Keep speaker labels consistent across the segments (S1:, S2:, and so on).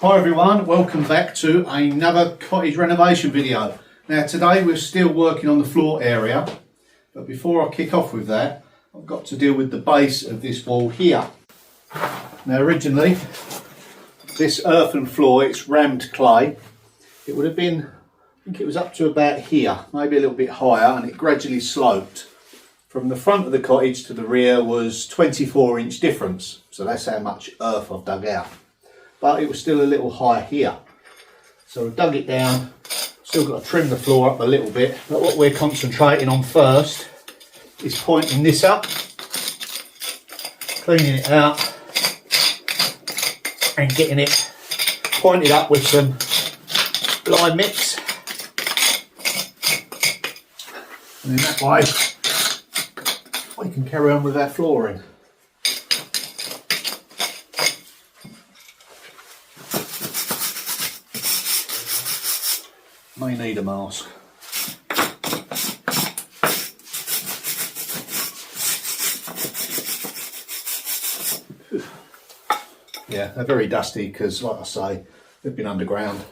S1: Hi everyone, welcome back to another cottage renovation video. Now today we're still working on the floor area, but before I kick off with that, I've got to deal with the base of this wall here. Now originally, this earthen floor, it's rammed clay. It would have been, I think it was up to about here, maybe a little bit higher, and it gradually sloped. From the front of the cottage to the rear was 24-inch difference, so that's how much earth I've dug out. But it was still a little high here. So I've dug it down, still got to trim the floor up a little bit, but what we're concentrating on first is pointing this up, cleaning it out and getting it pointed up with some lime mix. And in that way we can carry on with our flooring. May need a mask. Yeah, they're very dusty because, like I say, they've been underground.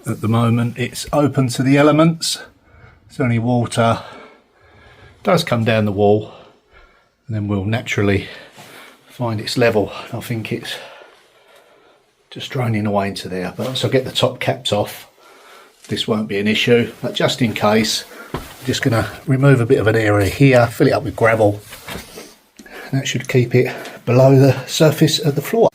S1: At the moment it's open to the elements, so any water does come down the wall and then will naturally find its level. I think it's just draining away into there, but once I get the top caps off this won't be an issue. But just in case, I'm just going to remove a bit of an area here, fill it up with gravel, and that should keep it below the surface of the floor.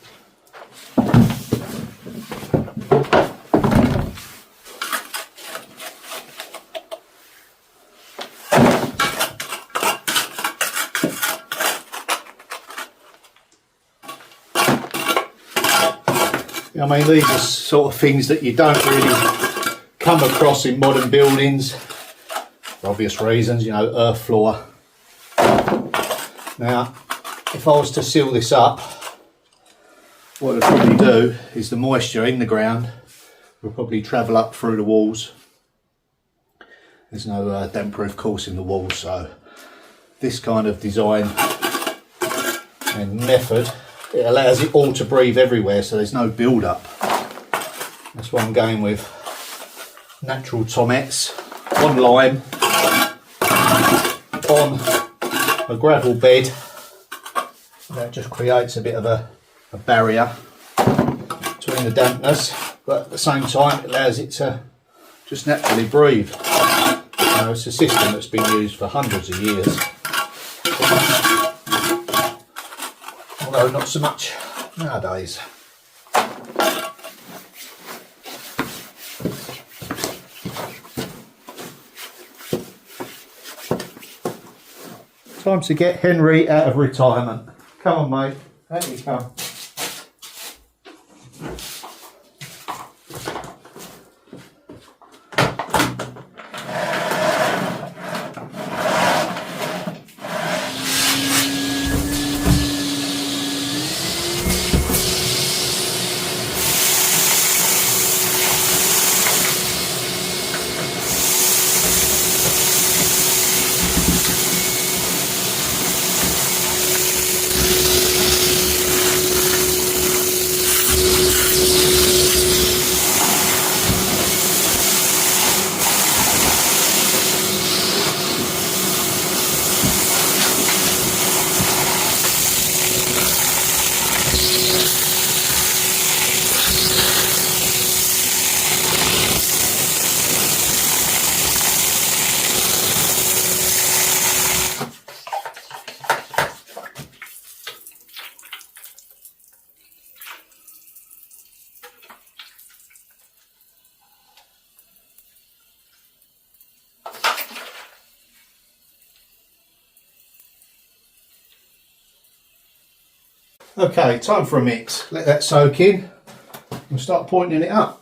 S1: I mean, these are sort of things that you don't really come across in modern buildings for obvious reasons, you know, earth floor. Now, if I was to seal this up, what I'd probably do is the moisture in the ground will probably travel up through the walls. There's no damp-proof course in the walls, so this kind of design and method, it allows it all to breathe everywhere, so there's no build-up. That's why I'm going with natural tomettes on lime, on a gravel bed. That just creates a bit of a barrier between the dampness, but at the same time it allows it to just naturally breathe. You know, it's a system that's been used for hundreds of years. Although not so much nowadays. Time to get Henry out of retirement. Come on, mate. Out you come. Okay, time for a mix. Let that soak in and start pointing it up.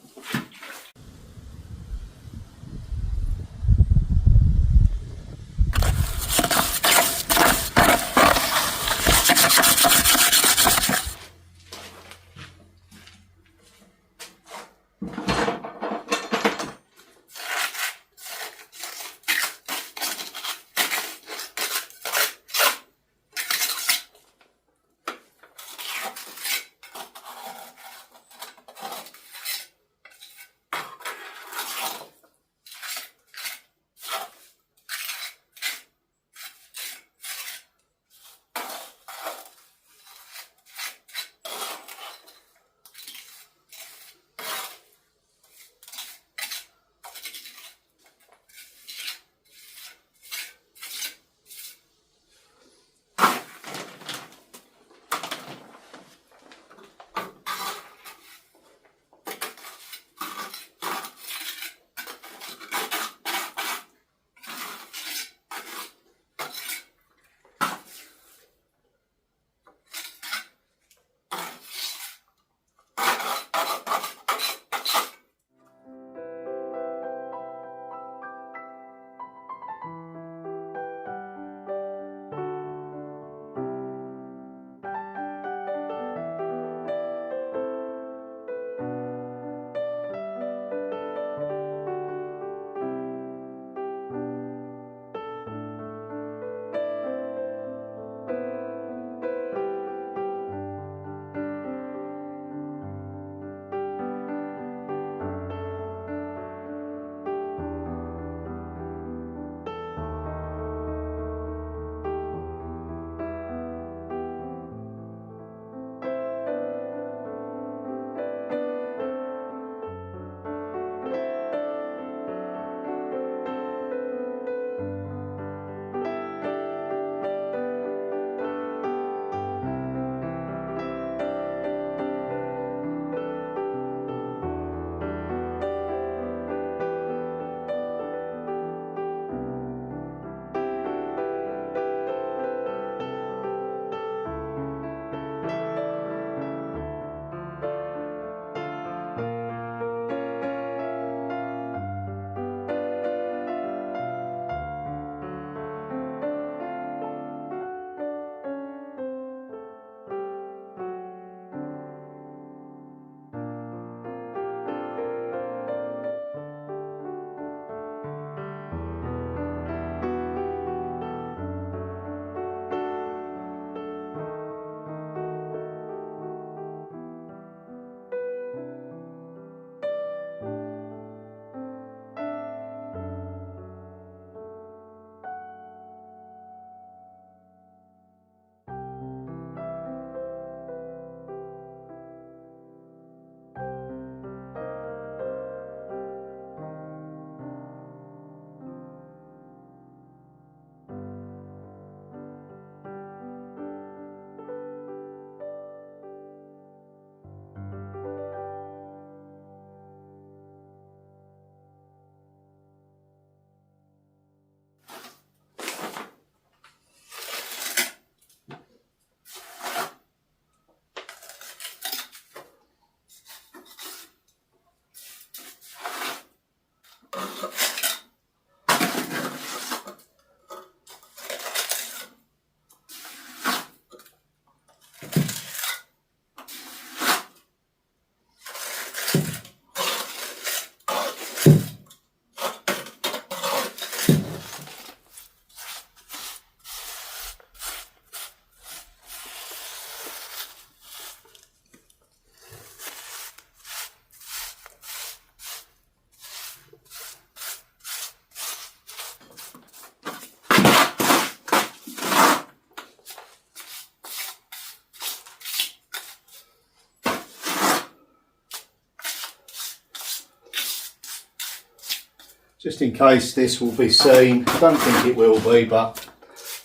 S1: Just in case this will be seen, I don't think it will be, but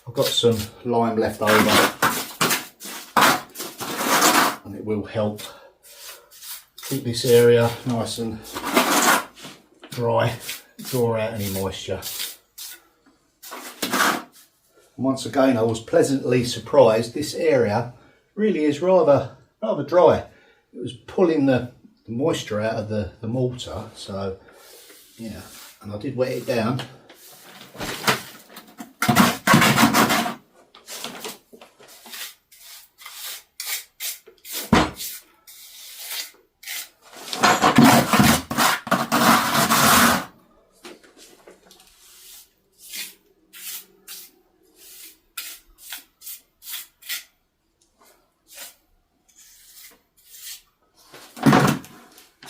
S1: I've got some lime left over and it will help keep this area nice and dry, draw out any moisture. And once again, I was pleasantly surprised. This area really is rather dry. It was pulling the moisture out of the mortar, so yeah, and I did wet it down.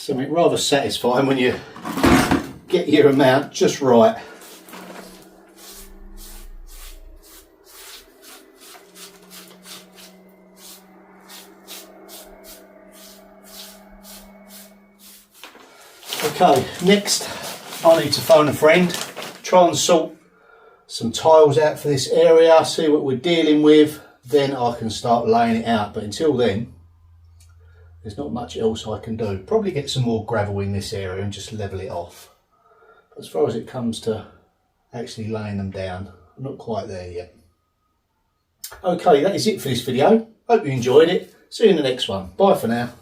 S1: Something rather satisfying when you get your amount just right. Okay, next I need to phone a friend, try and sort some tiles out for this area, see what we're dealing with, then I can start laying it out. But until then, there's not much else I can do. Probably get some more gravel in this area and just level it off. But as far as it comes to actually laying them down, I'm not quite there yet. Okay, that is it for this video. Hope you enjoyed it. See you in the next one. Bye for now.